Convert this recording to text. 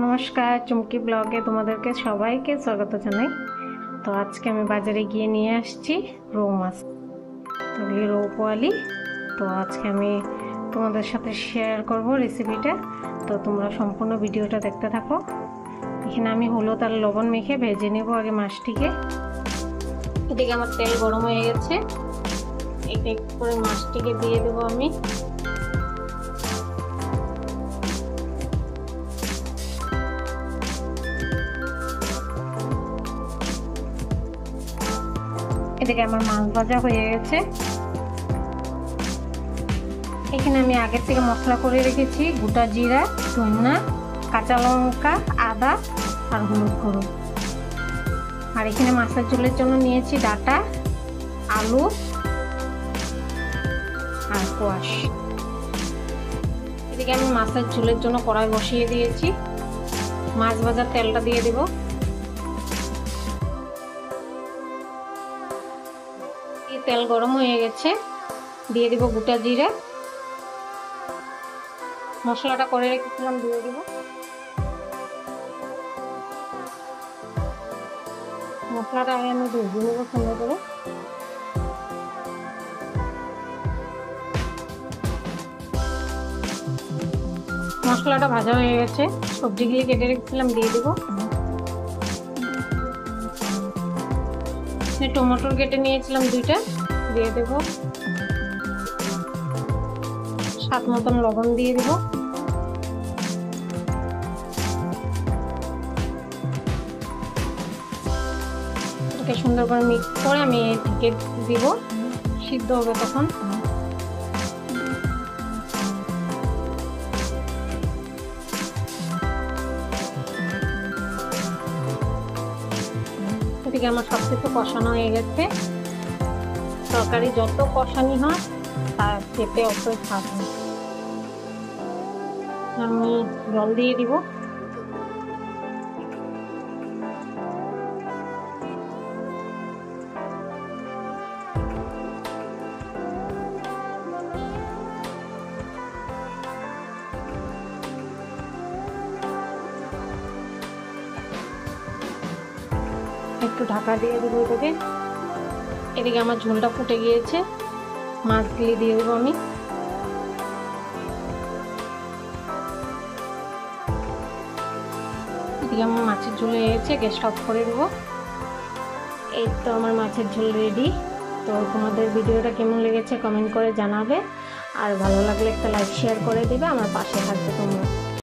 নমস্কার, চুমকি ব্লগে তোমাদেরকে সবাইকে স্বাগত জানাই। তো আজকে আমি বাজারে গিয়ে নিয়ে আসছি রৌ মাছ, তো এই রৌ পোয়ালি। তো আজকে আমি তোমাদের সাথে শেয়ার করব রেসিপিটা, তো তোমরা সম্পূর্ণ ভিডিওটা দেখতে থাকো। এখানে আমি হলুদ আর লবণ মেখে ভেজে নেব আগে মাছটিকে। এদিকে আমার তেল গরম হয়ে গেছে, এক এক করে মাছটিকে দিয়ে দেবো আমি। এদিকে আমার মাছ ভাজা হয়ে গেছে। এখানে আমি আগের থেকে মশলা করে রেখেছি গোটা জিরা, ধনিয়া, কাঁচা লঙ্কা, আদা আর হলুদ গুঁড়ো। আর এখানে মাছের ঝোলের জন্য নিয়েছি ডাঁটা, আলু আর কোয়াশ। এদিকে আমি মাছের ঝোলের জন্য কড়াই বসিয়ে দিয়েছি, মাছ ভাজার তেলটা দিয়ে দেব। তেল গরম হয়ে গেছে, দিয়ে দিব গোটা জিরা, মশলাটা করে রেখেছিলাম দিয়ে দিব। মশলাটা আগে আমি ভেজে নেব সুন্দর করে। মশলাটা ভাজা হয়ে গেছে, সবজিগুলি কেটে রেখেছিলাম দিয়ে দিব। টমেটো কেটে নিয়েছিলাম 2টা, দিয়ে দেব। স্বাদ মতন লবণ দিয়ে দিব। এটাকে সুন্দর করে মিক্স করে আমি ঢেকে দিব, সিদ্ধ হবে তখন। এদিকে আমার সব কিছু কষানো হয়ে গেছে। তরকারি যত কষানি হয় তার খেতে অতই স্বাদ হয়। আমি জল দিয়ে দিব। একটু ঢাকা দিয়ে দেবো এটাকে। এদিকে আমার ঝোলটা ফুটে গিয়েছে, মাছগুলি দিয়ে দেবো আমি। এদিকে আমার মাছের ঝোল হয়ে গেছে, গ্যাসটা অফ করে দেবো। এই তো আমার মাছের ঝোল রেডি। তো তোমাদের ভিডিওটা কেমন লেগেছে কমেন্ট করে জানাবে, আর ভালো লাগলে একটা লাইক শেয়ার করে দেবে, আমার পাশে থাকবে।